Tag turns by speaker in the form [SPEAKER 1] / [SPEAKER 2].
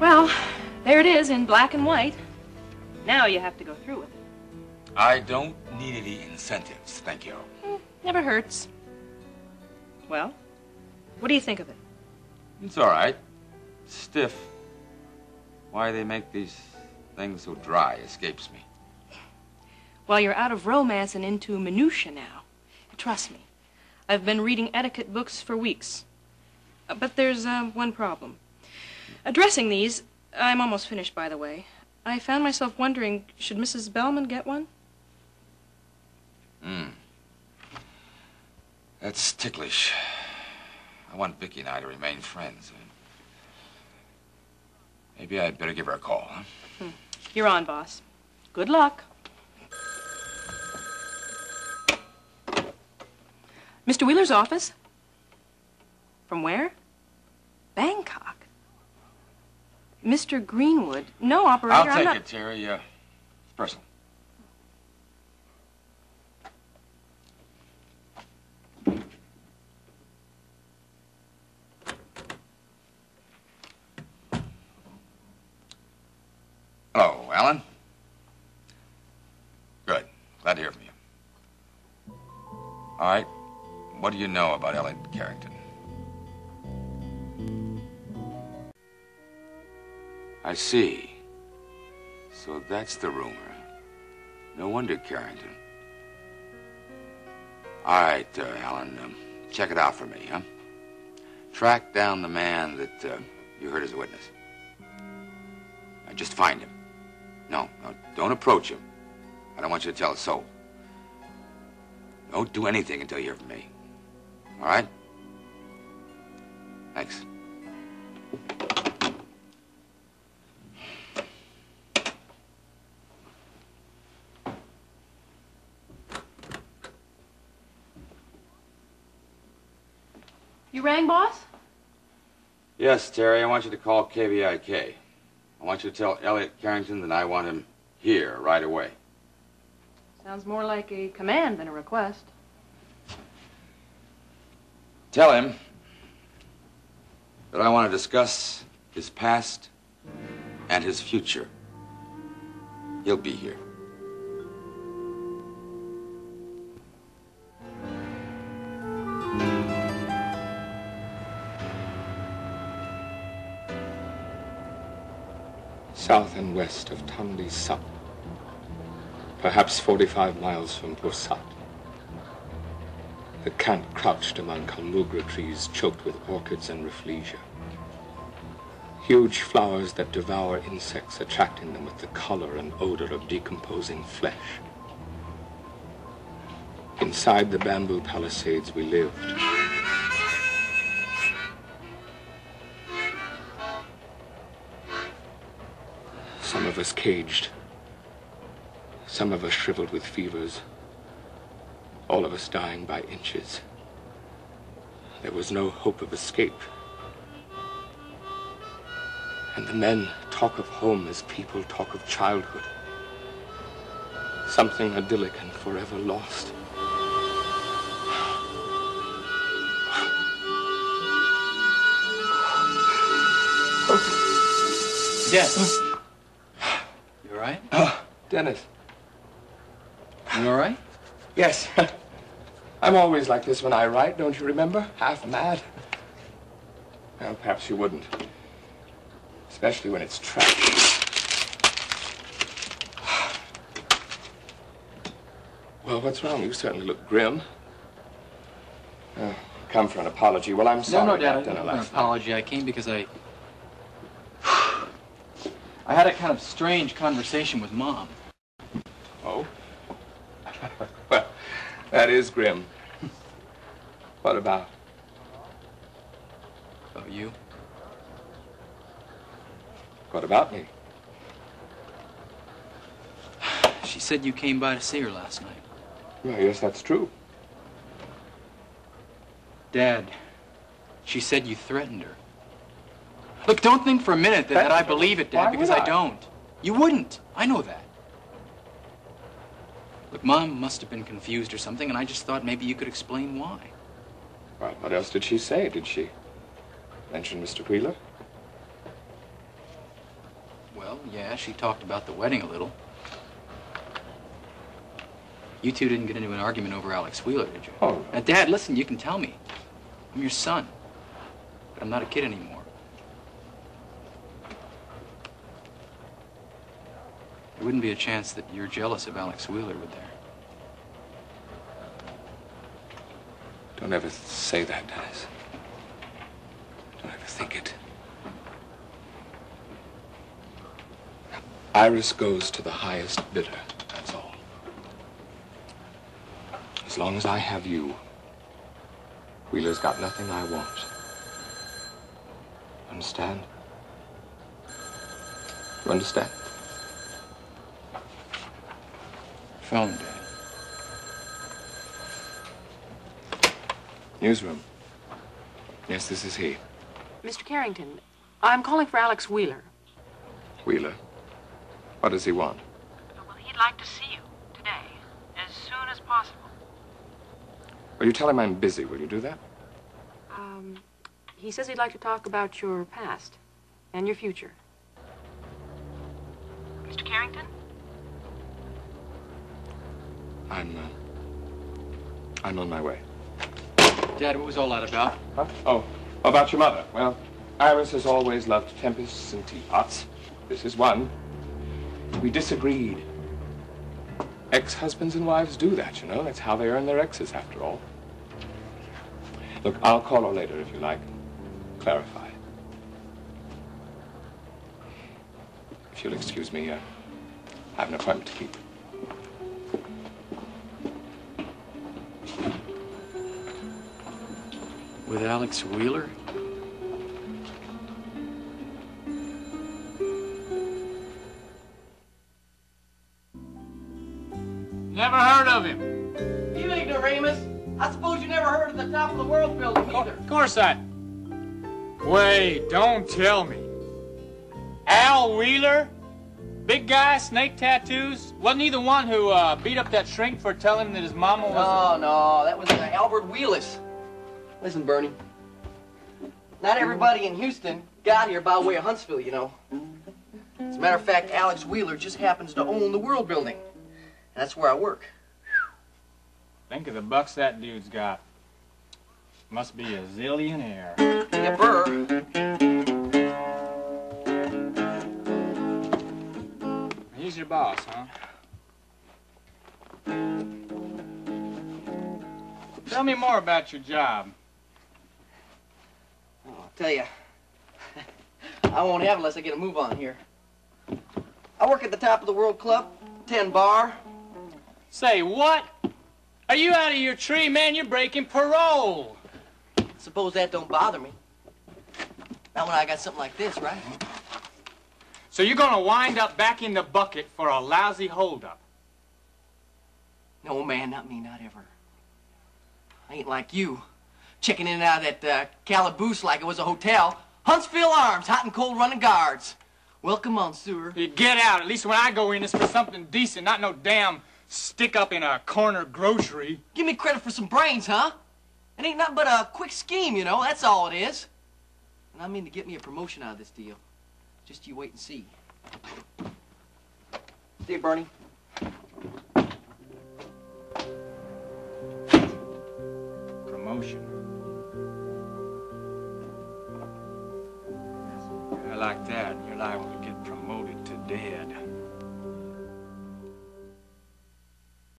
[SPEAKER 1] Well, there it is in black and white. Now you have to go through with it.
[SPEAKER 2] I don't need any incentives, thank you.
[SPEAKER 1] Never hurts. Well, what do you think of it?
[SPEAKER 2] It's all right. Stiff. Why they make these things so dry escapes me.
[SPEAKER 1] Well, you're out of romance and into minutia now. Trust me. I've been reading etiquette books for weeks. But there's one problem. Addressing these, I'm almost finished, by the way. I found myself wondering, should Mrs. Bellman get one?
[SPEAKER 2] That's ticklish. I want Vicky and I to remain friends. Maybe I'd better give her a call, huh?
[SPEAKER 1] You're on, boss. Good luck. Mr. Wheeler's office? From where? Bangkok. Mr. Greenwood. No, operator,
[SPEAKER 2] I'll take it, Terry. It's personal. Hello, Alan. Good. Glad to hear from you. All right. What do you know about Elliot Carrington? I see. So that's the rumor. No wonder Carrington. All right, Alan, check it out for me, huh? Track down the man that you heard as a witness. Now, just find him. No, don't approach him. I don't want you to tell a soul. Don't do anything until you hear from me. All right? Thanks.
[SPEAKER 1] You rang, boss?
[SPEAKER 2] Yes, Terry, I want you to call KVIK. I want you to tell Elliot Carrington that I want him here right away.
[SPEAKER 1] Sounds more like a command than a request.
[SPEAKER 2] Tell him that I want to discuss his past and his future. He'll be here.
[SPEAKER 3] South and west of Tonle Sap, perhaps 45 miles from Pursat. The camp crouched among kalmugra trees choked with orchids and rafflesia. Huge flowers that devour insects, attracting them with the color and odor of decomposing flesh. Inside the bamboo palisades we lived. Some of us caged, some of us shriveled with fevers, all of us dying by inches. There was no hope of escape. And the men talk of home as people talk of childhood. Something idyllic and forever lost.
[SPEAKER 4] Yes. You all right?
[SPEAKER 3] Dennis.
[SPEAKER 4] You all right?
[SPEAKER 3] Yes. I'm always like this when I write, don't you remember? Half mad. Well, perhaps you wouldn't. Especially when it's trash. Well, what's wrong? You certainly look grim. Come for an apology. Well, I'm sorry.
[SPEAKER 4] No, Dad,
[SPEAKER 3] about dinner
[SPEAKER 4] an
[SPEAKER 3] last night.
[SPEAKER 4] apology. I came because I had a kind of strange conversation with Mom.
[SPEAKER 3] Oh? Well, that is grim. What about?
[SPEAKER 4] About you?
[SPEAKER 3] What about me?
[SPEAKER 4] She said you came by to see her last night.
[SPEAKER 3] Well, yes, that's true.
[SPEAKER 4] Dad, she said you threatened her. Look, don't think for a minute that I believe it, Dad,
[SPEAKER 3] Why
[SPEAKER 4] because
[SPEAKER 3] would
[SPEAKER 4] I don't. You wouldn't. I know that. Look, Mom must have been confused or something, and I just thought maybe you could explain why.
[SPEAKER 3] Well, what else did she say? Did she mention Mr. Wheeler?
[SPEAKER 4] Well, yeah, she talked about the wedding a little. You two didn't get into an argument over Alex Wheeler, did you?
[SPEAKER 3] Oh.
[SPEAKER 4] Now, Dad, listen, you can tell me. I'm your son. But I'm not a kid anymore. There wouldn't be a chance that you're jealous of Alex Wheeler, would there?
[SPEAKER 3] Don't ever say that, Dennis. Don't ever think it. Iris goes to the highest bidder, that's all. As long as I have you, Wheeler's got nothing I want. Understand? You understand?
[SPEAKER 4] Phone, Dad.
[SPEAKER 3] Newsroom. Yes, this is he.
[SPEAKER 5] Mr. Carrington, I'm calling for Alex Wheeler.
[SPEAKER 3] Wheeler. What does he want?
[SPEAKER 5] Well, he'd like to see you today, as soon as possible.
[SPEAKER 3] Will you tell him I'm busy? Will you do that?
[SPEAKER 5] He says he'd like to talk about your past and your future. Mr. Carrington?
[SPEAKER 3] I'm on my way.
[SPEAKER 4] Dad, what was all that about?
[SPEAKER 3] Huh? Oh, about your mother. Well, Iris has always loved tempests and teapots. This is one. We disagreed. Ex-husbands and wives do that, you know. That's how they earn their exes, after all. Look, I'll call her later if you like. Clarify. If you'll excuse me, I have an appointment to keep.
[SPEAKER 4] With Alex Wheeler?
[SPEAKER 6] Never heard of him.
[SPEAKER 7] You ignoramus. I suppose you never heard of the Top of the World building either.
[SPEAKER 6] Of course I... Wait, don't tell me. Al Wheeler? Big guy, snake tattoos? Wasn't he the one who beat up that shrink for telling him that his mama was...
[SPEAKER 7] No, that was Albert Wheelis. Listen, Bernie. Not everybody in Houston got here by way of Huntsville, you know. As a matter of fact, Alex Wheeler just happens to own the World Building. And that's where I work.
[SPEAKER 6] Think of the bucks that dude's got. Must be a zillionaire.
[SPEAKER 7] Yeah, Burr.
[SPEAKER 6] He's your boss, huh? Tell me more about your job.
[SPEAKER 7] Oh, I'll tell you, I won't have it unless I get a move on here. I work at the Top of the World Club, 10 bar.
[SPEAKER 6] Say, what? Are you out of your tree, man? You're breaking parole.
[SPEAKER 7] Suppose that don't bother me. Not when I got something like this, right?
[SPEAKER 6] So you're gonna wind up back in the bucket for a lousy holdup?
[SPEAKER 7] No, man, not me, not ever. I ain't like you, checking in and out of that calaboose like it was a hotel. Huntsville Arms, hot and cold running guards. Welcome, Monsieur.
[SPEAKER 6] You get out. At least when I go in, it's for something decent, not no damn stick up in a corner grocery.
[SPEAKER 7] Give me credit for some brains, huh? It ain't nothing but a quick scheme, you know. That's all it is. And I mean to get me a promotion out of this deal. Just you wait and see. See you, Bernie.
[SPEAKER 6] Promotion. I like that. You're liable to get promoted to dead.